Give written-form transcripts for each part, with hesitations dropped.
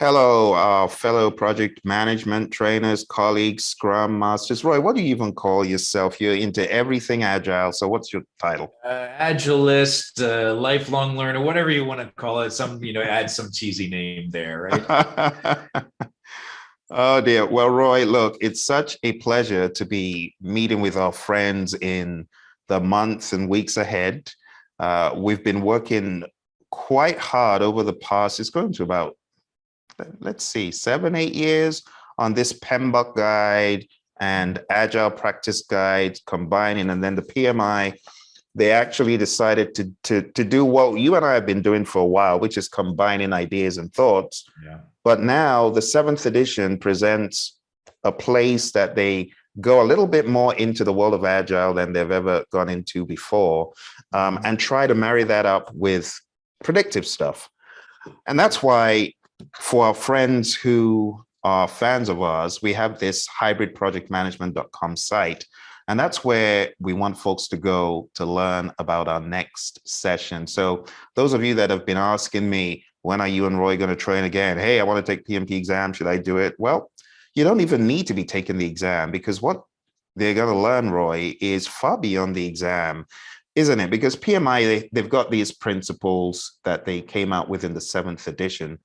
Hello, our fellow project management trainers, colleagues, scrum masters. Roy, what do you even call yourself? You're into everything agile. So what's your title? Agilist, lifelong learner, whatever you want to call it. Add some cheesy name there, right? Oh dear. Well, Roy, look, it's such a pleasure to be meeting with our friends in the months and weeks ahead. We've been working quite hard over the past, it's going to about, let's see, 7, 8 years on this PMBOK guide and Agile practice guide combining, and then the PMI. They actually decided to do what you and I have been doing for a while, which is combining ideas and thoughts. Yeah. But now the seventh edition presents a place that they go a little bit more into the world of Agile than they've ever gone into before, and try to marry that up with predictive stuff. And that's why for our friends who are fans of ours, we have this hybridprojectmanagement.com site. And that's where we want folks to go to learn about our next session. So those of you that have been asking me, when are you and Roy going to train again? Hey, I want to take PMP exam. Should I do it? Well, you don't even need to be taking the exam, because what they're going to learn, Roy, is far beyond the exam, isn't it? Because PMI, they've got these principles that they came out with in the seventh edition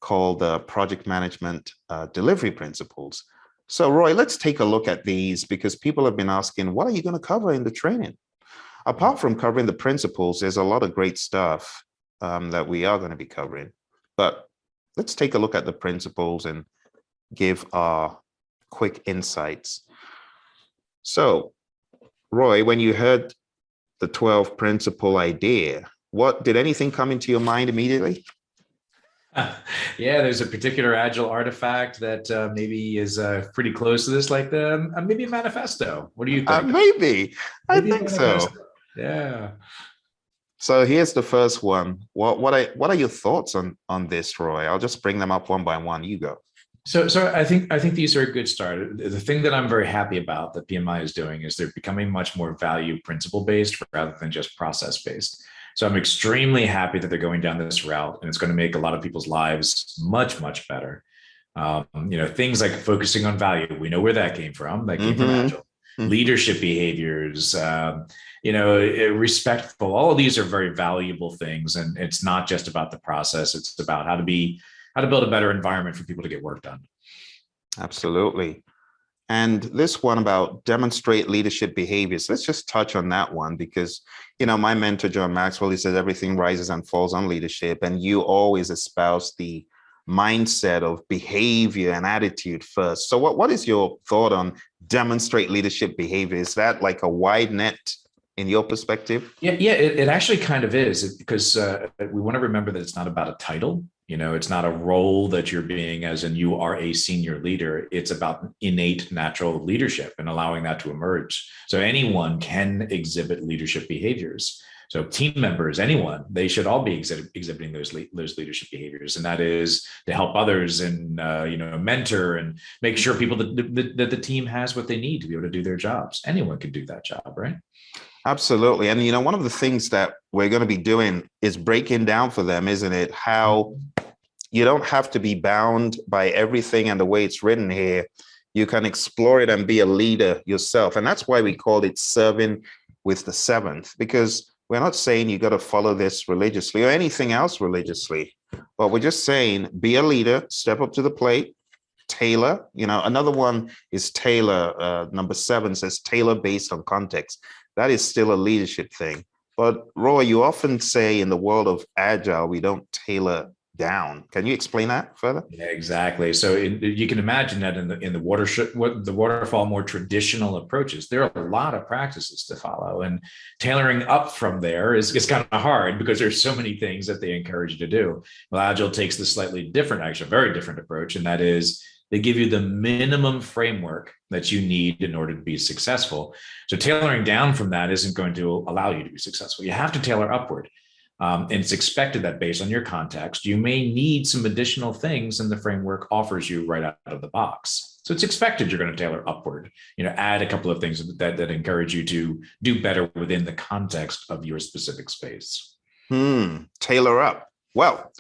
called project management delivery principles. So Roy, let's take a look at these, because people have been asking, what are you going to cover in the training? Apart from covering the principles, there's a lot of great stuff that we are going to be covering. But let's take a look at the principles and give our quick insights. So Roy, when you heard the 12 principle idea, did anything come into your mind immediately? Yeah, there's a particular Agile artifact that maybe is pretty close to this, like maybe a manifesto. What do you think? Maybe. I Maybe a think so. manifesto. Yeah. So here's the first one. What are your thoughts on this, Roy? I'll just bring them up one by one. You go. So I think these are a good start. The thing that I'm very happy about that PMI is doing is they're becoming much more value principle based rather than just process based. So I'm extremely happy that they're going down this route, and it's going to make a lot of people's lives much, much better. Things like focusing on value. We know where that came from. That came from Agile. Leadership behaviors, respectful. All of these are very valuable things, and it's not just about the process. It's about how to build a better environment for people to get work done. Absolutely. And this one about demonstrate leadership behaviors, let's just touch on that one, because, my mentor, John Maxwell, he says everything rises and falls on leadership. And you always espouse the mindset of behavior and attitude first. So what is your thought on demonstrate leadership behavior? Is that like a wide net in your perspective? Yeah, it actually kind of is, because we want to remember that it's not about a title. It's not a role that you're being, as in you are a senior leader. It's about innate natural leadership and allowing that to emerge. So anyone can exhibit leadership behaviors. So team members, anyone, they should all be exhibiting those leadership behaviors, and that is to help others and mentor and make sure people that the team has what they need to be able to do their jobs. Anyone can do that job, right? Absolutely. And, one of the things that we're going to be doing is breaking down for them, isn't it? How you don't have to be bound by everything and the way it's written here. You can explore it and be a leader yourself. And that's why we called it serving with the seventh, because we're not saying you got to follow this religiously or anything else religiously, but we're just saying be a leader, step up to the plate, tailor. Another one is tailor. Number 7 says tailor based on context. That is still a leadership thing. But Roy, you often say in the world of Agile, we don't tailor down. Can you explain that further? Yeah, exactly. So you can imagine that in the waterfall, more traditional approaches, there are a lot of practices to follow, and tailoring up from there is kind of hard because there's so many things that they encourage you to do. Well, Agile takes the slightly different, actually a very different approach, and that is they give you the minimum framework that you need in order to be successful. So tailoring down from that isn't going to allow you to be successful. You have to tailor upward. And it's expected that based on your context, you may need some additional things and the framework offers you right out of the box. So it's expected you're going to tailor upward, add a couple of things that encourage you to do better within the context of your specific space. Tailor up. Well,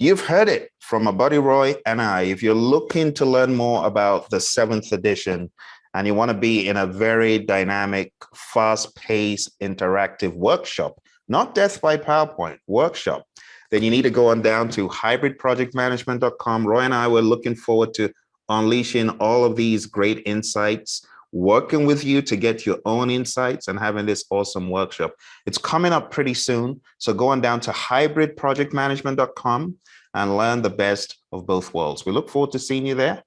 You've heard it from my buddy Roy and I. If you're looking to learn more about the 7th edition and you want to be in a very dynamic, fast-paced, interactive workshop, not death by PowerPoint, workshop, then you need to go on down to hybridprojectmanagement.com. Roy and I were looking forward to unleashing all of these great insights, working with you to get your own insights and having this awesome workshop. It's coming up pretty soon. So go on down to hybridprojectmanagement.com and learn the best of both worlds. We look forward to seeing you there.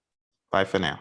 Bye for now.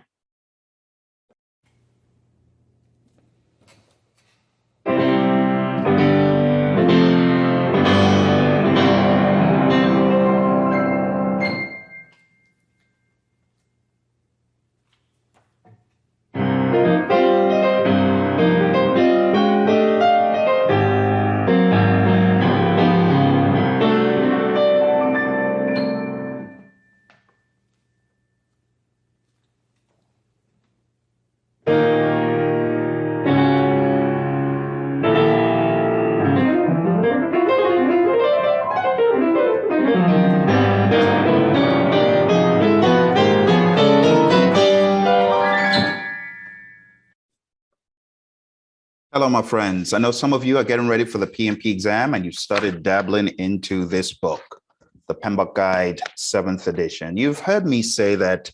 Hello, my friends. I know some of you are getting ready for the PMP exam and you started dabbling into this book, the PMBOK Guide 7th edition. You've heard me say that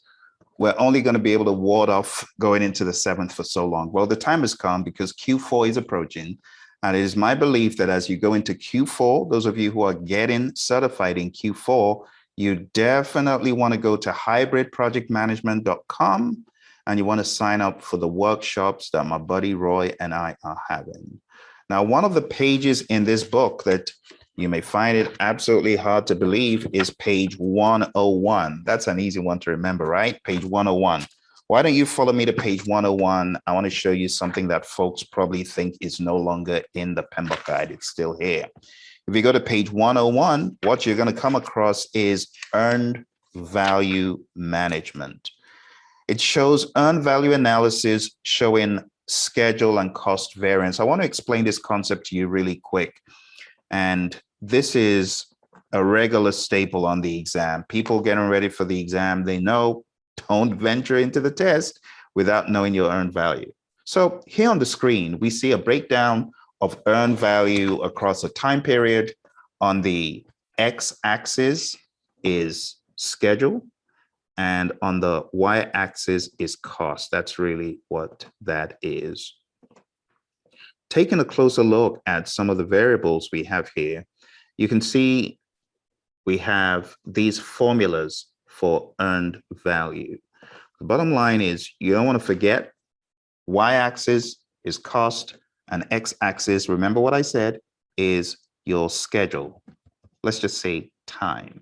we're only going to be able to ward off going into the 7th for so long. Well, the time has come because Q4 is approaching. And it is my belief that as you go into Q4, those of you who are getting certified in Q4, you definitely want to go to hybridprojectmanagement.com. and you want to sign up for the workshops that my buddy Roy and I are having. Now, one of the pages in this book that you may find it absolutely hard to believe is page 101. That's an easy one to remember, right? Page 101. Why don't you follow me to page 101? I want to show you something that folks probably think is no longer in the PMBOK guide. It's still here. If you go to page 101, what you're going to come across is earned value management. It shows earned value analysis showing schedule and cost variance. I want to explain this concept to you really quick. And this is a regular staple on the exam. People getting ready for the exam, they know don't venture into the test without knowing your earned value. So here on the screen, we see a breakdown of earned value across a time period. On the x-axis is schedule. And on the y-axis is cost. That's really what that is. Taking a closer look at some of the variables we have here, you can see we have these formulas for earned value. The bottom line is you don't want to forget y-axis is cost and x-axis, remember what I said, is your schedule. Let's just say time.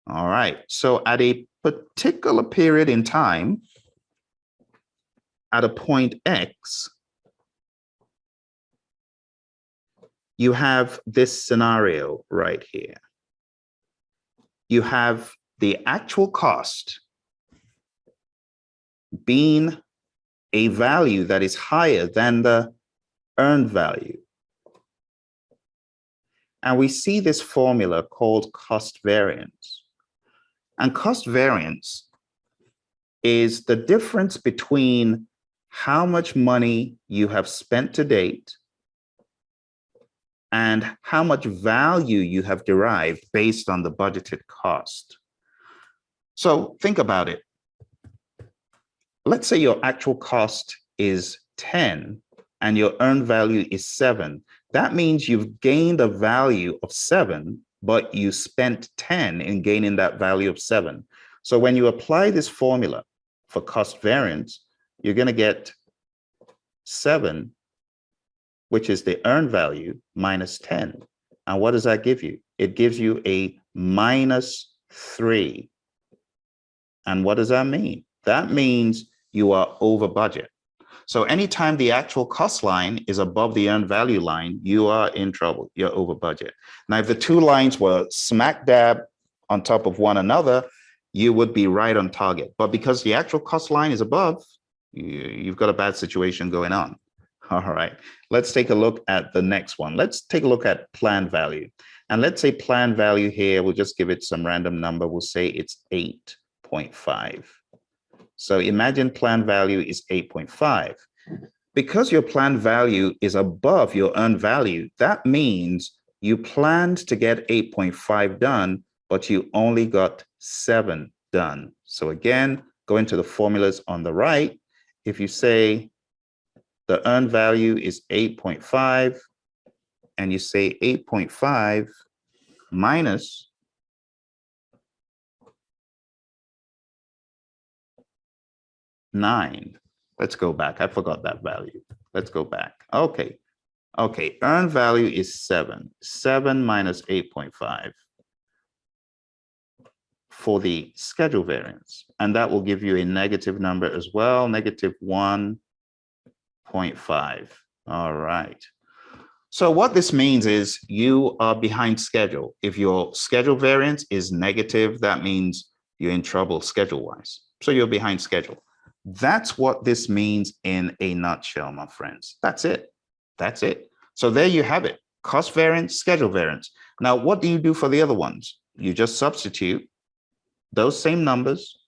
All right, so at a particular period in time, at a point X, you have this scenario right here. You have the actual cost being a value that is higher than the earned value. And we see this formula called cost variance. And cost variance is the difference between how much money you have spent to date and how much value you have derived based on the budgeted cost. So think about it. Let's say your actual cost is 10 and your earned value is 7. That means you've gained a value of 7, but you spent 10 in gaining that value of 7. So when you apply this formula for cost variance, you're going to get 7, which is the earned value, minus 10. And what does that give you? It gives you a minus 3. And what does that mean? That means you are over budget. So anytime the actual cost line is above the earned value line, you are in trouble. You're over budget. Now, if the two lines were smack dab on top of one another, you would be right on target. But because the actual cost line is above, you've got a bad situation going on. All right, let's take a look at the next one. Let's take a look at planned value. And let's say plan value here, we'll just give it some random number. We'll say it's 8.5. So imagine plan value is 8.5. Because your planned value is above your earned value, that means you planned to get 8.5 done, but you only got 7 done. So again, go into the formulas on the right. If you say the earned value is 8.5, and you say 8.5 minus 9. Let's go back. I forgot that value. Let's go back. Okay. Okay. Earned value is 7. 7 minus 8.5 for the schedule variance. And that will give you a negative number as well, negative 1.5. All right. So what this means is you are behind schedule. If your schedule variance is negative, that means you're in trouble schedule-wise. So you're behind schedule. That's what this means in a nutshell, my friends. That's it. That's it. So there you have it. Cost variance, schedule variance. Now, what do you do for the other ones? You just substitute those same numbers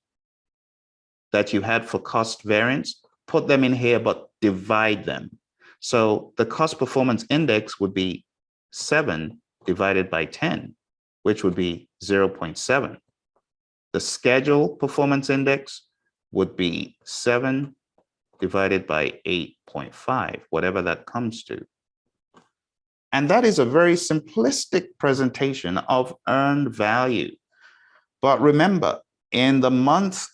that you had for cost variance, put them in here, but divide them. So the cost performance index would be 7 divided by 10, which would be 0.7. The schedule performance index would be 7 divided by 8.5, whatever that comes to. And that is a very simplistic presentation of earned value. But remember, in the month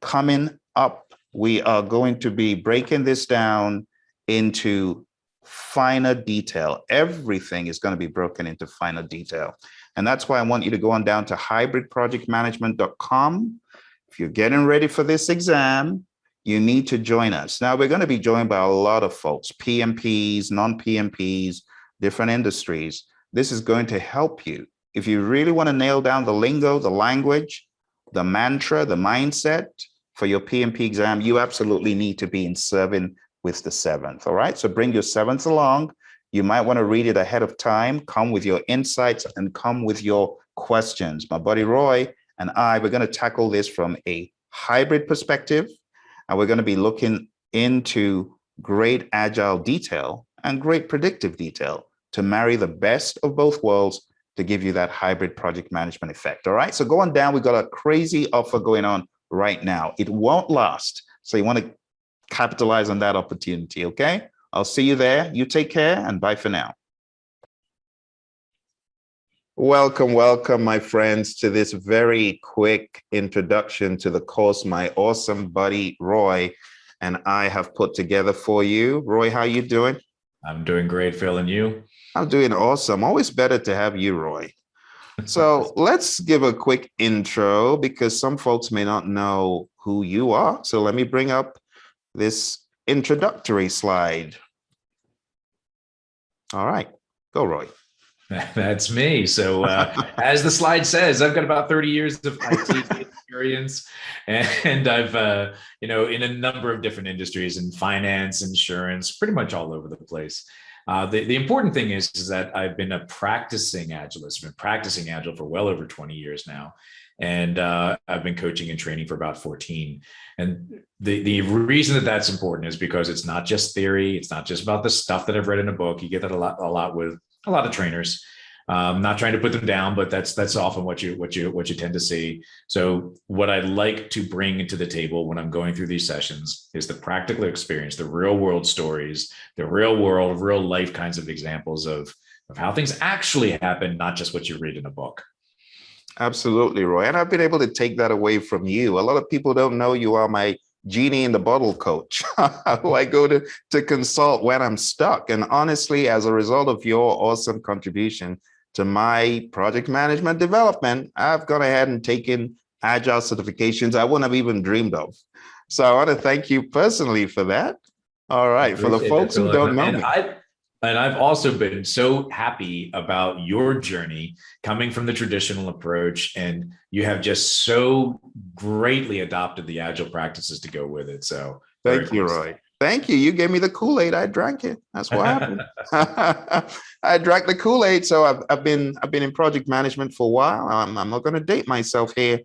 coming up, we are going to be breaking this down into finer detail. Everything is going to be broken into finer detail. And that's why I want you to go on down to hybridprojectmanagement.com. If you're getting ready for this exam, you need to join us. Now, we're going to be joined by a lot of folks, PMPs, non-PMPs, different industries. This is going to help you. If you really want to nail down the lingo, the language, the mantra, the mindset for your PMP exam, you absolutely need to be in serving with the 7th. All right. So bring your 7th along. You might want to read it ahead of time. Come with your insights and come with your questions. My buddy Roy and we're going to tackle this from a hybrid perspective. And we're going to be looking into great agile detail and great predictive detail to marry the best of both worlds to give you that hybrid project management effect. All right. So go on down. We've got a crazy offer going on right now. It won't last. So you want to capitalize on that opportunity. Okay. I'll see you there. You take care and bye for now. Welcome, welcome, my friends, to this very quick introduction to the course my awesome buddy Roy and I have put together for you. Roy, how you doing? I'm doing great, Phil, and you? I'm doing awesome. Always better to have you, Roy. So let's give a quick intro because some folks may not know who you are. So let me bring up this introductory slide. All right, go, Roy. That's me. So as the slide says, I've got about 30 years of IT experience, and I've, in a number of different industries in finance, insurance, pretty much all over the place. The important thing is that I've been a practicing Agilist. I've been practicing Agile for well over 20 years now. And I've been coaching and training for about 14. And the reason that that's important is because it's not just theory. It's not just about the stuff that I've read in a book. You get that a lot with a lot of trainers. Not trying to put them down, but that's often what you tend to see. So what I like to bring into the table when I'm going through these sessions is the practical experience, the real world stories, the real world, real life kinds of examples of how things actually happen, not just what you read in a book. Absolutely, Roy. And I've been able to take that away from you. A lot of people don't know you are my genie in the bottle coach, who I go to consult when I'm stuck. And honestly, as a result of your awesome contribution to my project management development, I've gone ahead and taken Agile certifications I wouldn't have even dreamed of. So I want to thank you personally for that. All right. For the folks who don't know me. And I've also been so happy about your journey coming from the traditional approach, and you have just so greatly adopted the Agile practices to go with it. So thank you, Roy. Thank you. You gave me the Kool-Aid. I drank it. That's what happened. I drank the Kool-Aid. So I've been in project management for a while. I'm not going to date myself here,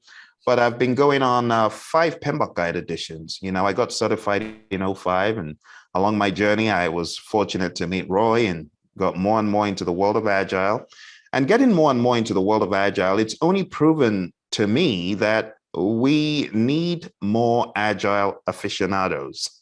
but I've been going on 5 PMBOK guide editions. You know, I got certified in '05, and along my journey, I was fortunate to meet Roy and got more and more into the world of Agile. And getting more and more into the world of Agile, it's only proven to me that we need more Agile aficionados.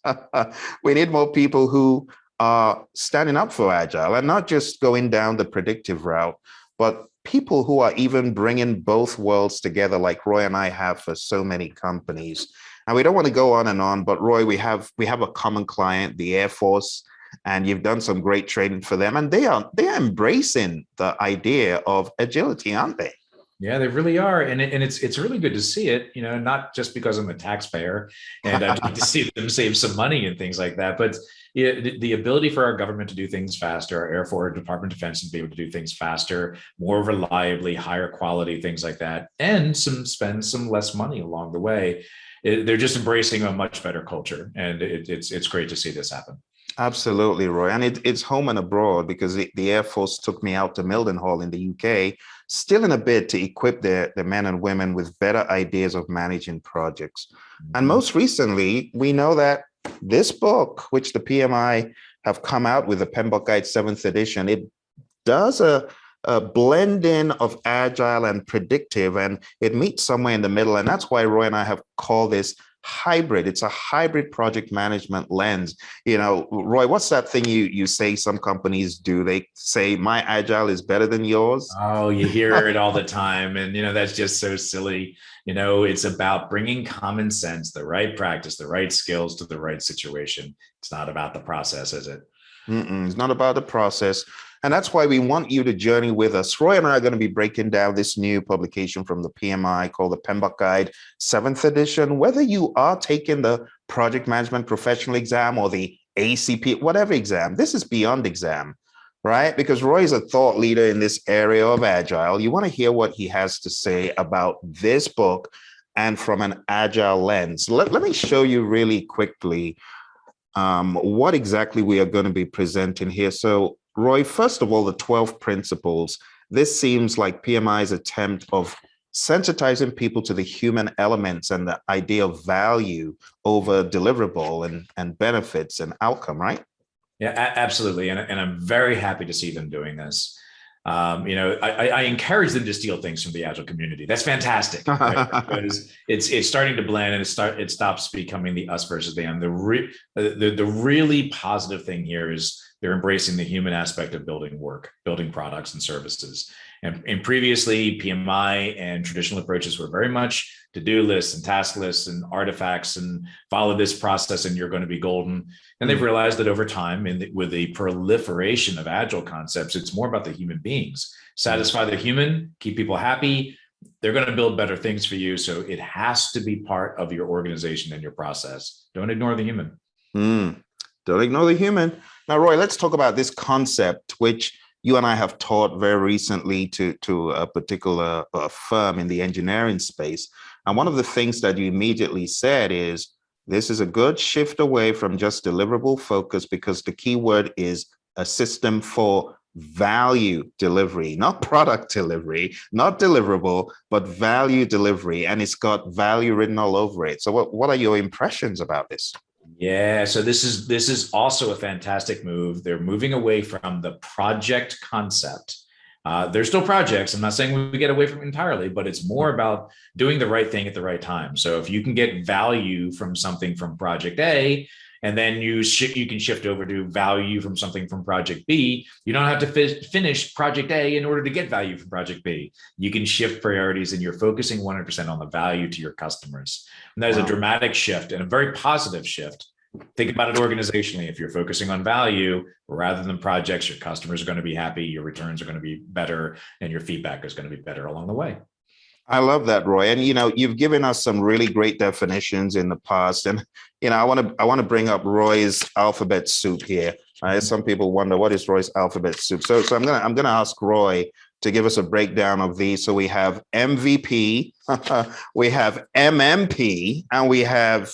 We need more people who are standing up for Agile and not just going down the predictive route, but people who are even bringing both worlds together like Roy and I have for so many companies. And we don't want to go on, but Roy, we have a common client, the Air Force, and you've done some great training for them, and they are embracing the idea of agility, aren't they? Yeah, they really are, and it's really good to see it. You know, not just because I'm a taxpayer and I'd like to see them save some money and things like that, but the ability for our government to do things faster, our Air Force, Department of Defense to be able to do things faster, more reliably, higher quality, things like that, and spend some less money along the way. They're just embracing a much better culture, and it's great to see this happen. Absolutely, Roy. And it's home and abroad, because the Air Force took me out to Mildenhall in the UK, still in a bid to equip the men and women with better ideas of managing projects. And most recently, we know that this book, which the PMI have come out with, the PMBOK Guide 7th edition, it does a blending of Agile and predictive, and it meets somewhere in the middle. And that's why Roy and I have called this hybrid. It's a hybrid project management lens. You know, Roy, what's that thing you say some companies do? They say my Agile is better than yours. Oh, you hear it all the time. And, you know, that's just so silly. You know, it's about bringing common sense, the right practice, the right skills to the right situation. It's not about the process, is it? It's not about the process. And that's why we want you to journey with us. Roy and I are going to be breaking down this new publication from the PMI called the PMBOK Guide 7th edition. Whether you are taking the Project Management Professional exam or the ACP, whatever exam, this is beyond exam, right? Because Roy is a thought leader in this area of Agile. You want to hear what he has to say about this book and from an Agile lens. Let me show you really quickly what exactly we are going to be presenting here. So, Roy, first of all, the 12 principles. This seems like PMI's attempt of sensitizing people to the human elements and the idea of value over deliverable and benefits and outcome, right? Yeah, absolutely. And I'm very happy to see them doing this. You know, I encourage them to steal things from the Agile community. That's fantastic, right? Because it's starting to blend, and it stops becoming the us versus them. The really positive thing here is they're embracing the human aspect of building products and services. And previously, PMI and traditional approaches were very much to-do lists and task lists and artifacts and follow this process and you're going to be golden. And they've realized that over time, with the proliferation of Agile concepts, it's more about the human beings. Satisfy the human, keep people happy. They're going to build better things for you. So it has to be part of your organization and your process. Don't ignore the human. Don't ignore the human. Now, Roy, let's talk about this concept, which you and I have taught very recently to a particular firm in the engineering space. And one of the things that you immediately said is, this is a good shift away from just deliverable focus, because the key word is a system for value delivery, not product delivery, not deliverable, but value delivery. And it's got value written all over it. So what are your impressions about this? Yeah, so this is also a fantastic move. They're moving away from the project concept. There's still projects. I'm not saying we get away from it entirely, but it's more about doing the right thing at the right time. So if you can get value from something from project A, and then you can shift over to value from something from project B, you don't have to finish project A in order to get value from project B. You can shift priorities, and you're focusing 100% on the value to your customers. And that is a dramatic shift and a very positive shift. Think about it organizationally. If you're focusing on value rather than projects, your customers are going to be happy, your returns are going to be better, and your feedback is going to be better along the way. I love that, Roy. And, you know, you've given us some really great definitions in the past. And, you know, I want to bring up Roy's alphabet soup here. Some people wonder, what is Roy's alphabet soup? So I'm gonna ask Roy to give us a breakdown of these. So we have MVP, we have MMP, and we have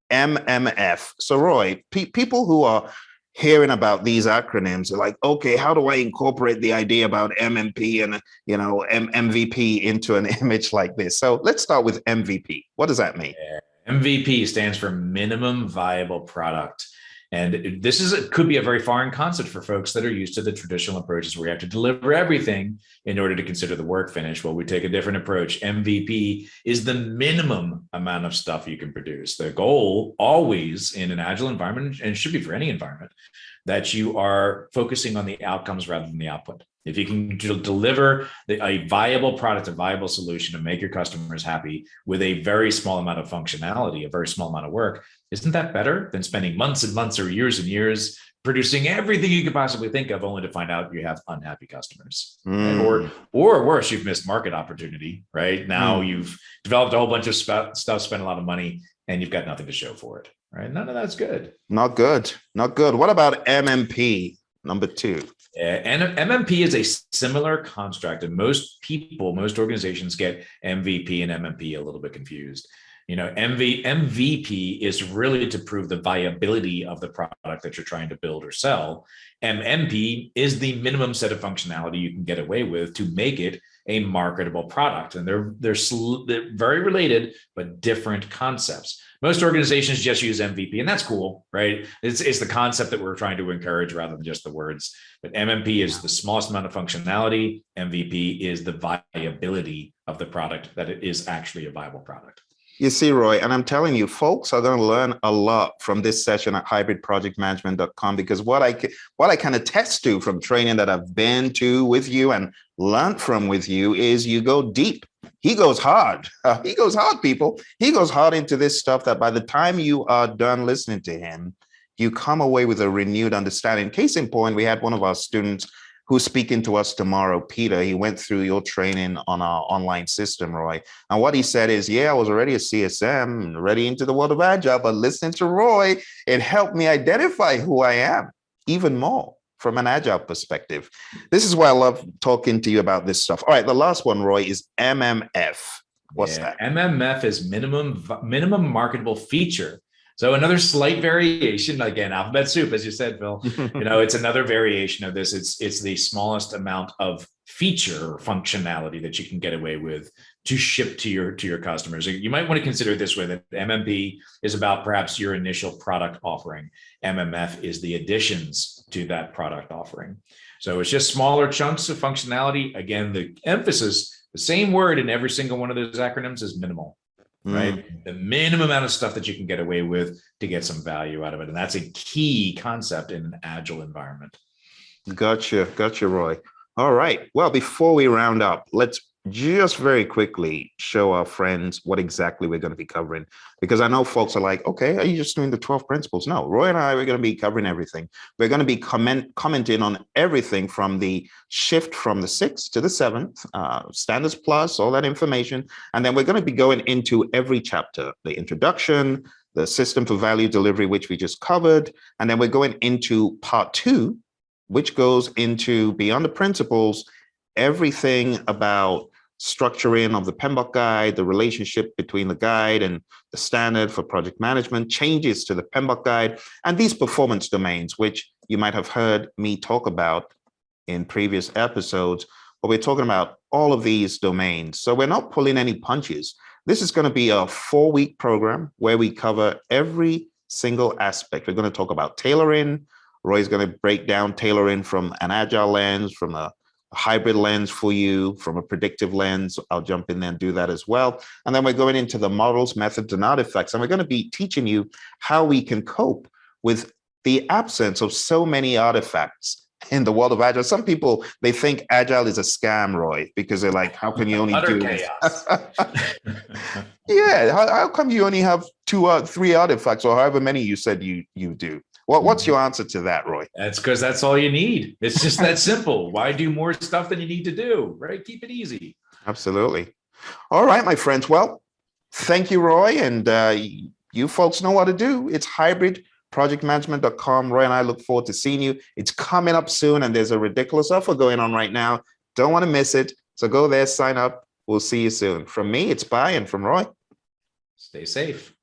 MMF. So Roy, people who are hearing about these acronyms are like, okay, how do I incorporate the idea about MMP and MVP into an image like this? So let's start with MVP. What does that mean? MVP stands for minimum viable product. And could be a very foreign concept for folks that are used to the traditional approaches where you have to deliver everything in order to consider the work finished. Well, we take a different approach. MVP is the minimum amount of stuff you can produce. The goal always in an agile environment, and it should be for any environment, that you are focusing on the outcomes rather than the output. If you can deliver a viable product, a viable solution to make your customers happy with a very small amount of functionality, a very small amount of work, isn't that better than spending months and months or years and years producing everything you could possibly think of only to find out you have unhappy customers? Right? Or worse, you've missed market opportunity, right? Now you've developed a whole bunch of stuff, spent a lot of money, and you've got nothing to show for it, right? None of that's good. Not good. Not good. What about MMP, number 2? And MMP is a similar construct, and most organizations get MVP and MMP a little bit confused. MVP is really to prove the viability of the product that you're trying to build or sell. MMP is the minimum set of functionality you can get away with to make it a marketable product. And they're very related, but different concepts. Most organizations just use MVP, and that's cool, right? It's the concept that we're trying to encourage rather than just the words. But MMP is the smallest amount of functionality. MVP is the viability of the product, that it is actually a viable product. You see, Roy, and I'm telling you, folks are going to learn a lot from this session at hybridprojectmanagement.com, because what I can attest to from training that I've been to with you and learned from with you is you go deep. He goes hard. He goes hard, people. He goes hard into this stuff that by the time you are done listening to him, you come away with a renewed understanding. Case in point, we had one of our students who's speaking to us tomorrow, Peter. He went through your training on our online system, Roy. And what he said is, yeah, I was already a CSM, already into the world of Agile, but listening to Roy, it helped me identify who I am even more from an Agile perspective. This is why I love talking to you about this stuff. All right, the last one, Roy, is MMF. What's that? MMF is minimum marketable feature. So another slight variation, again, alphabet soup, as you said, Phil. It's another variation of this. It's the smallest amount of feature or functionality that you can get away with to ship to your customers. You might want to consider it this way, that MMP is about perhaps your initial product offering. MMF is the additions to that product offering. So it's just smaller chunks of functionality. Again, the emphasis, the same word in every single one of those acronyms is minimal. Right? The minimum amount of stuff that you can get away with to get some value out of it. And that's a key concept in an agile environment. Gotcha, Roy. All right. Well, before we round up, let's just very quickly show our friends what exactly we're going to be covering, because I know folks are like, okay, are you just doing the 12 principles? No, Roy and I, we're going to be covering everything. We're going to be commenting on everything from the shift from the 6th to the 7th, standards plus, all that information. And then we're going to be going into every chapter, the introduction, the system for value delivery, which we just covered. And then we're going into part 2, which goes into beyond the principles, everything about structuring of the PMBOK guide, the relationship between the guide and the standard for project management, changes to the PMBOK guide, and these performance domains, which you might have heard me talk about in previous episodes, but we're talking about all of these domains. So we're not pulling any punches. This is going to be a 4-week program where we cover every single aspect. We're going to talk about tailoring. Roy's going to break down tailoring from an agile lens, from a hybrid lens for you, from a predictive lens. I'll jump in there and do that as well. And then we're going into the models, methods, and artifacts. And we're going to be teaching you how we can cope with the absence of so many artifacts in the world of Agile. Some people, they think Agile is a scam, Roy, because they're like, how can you only do chaos? Yeah, how come you only have 2 or 3 artifacts, or however many you said you do? What's your answer to that, Roy? That's because that's all you need. It's just that simple. Why do more stuff than you need to do, right? Keep it easy. Absolutely. All right, my friends. Well, thank you, Roy. And you folks know what to do. It's hybridprojectmanagement.com. Roy and I look forward to seeing you. It's coming up soon, and there's a ridiculous offer going on right now. Don't want to miss it. So go there, sign up. We'll see you soon. From me, it's bye. And from Roy, stay safe.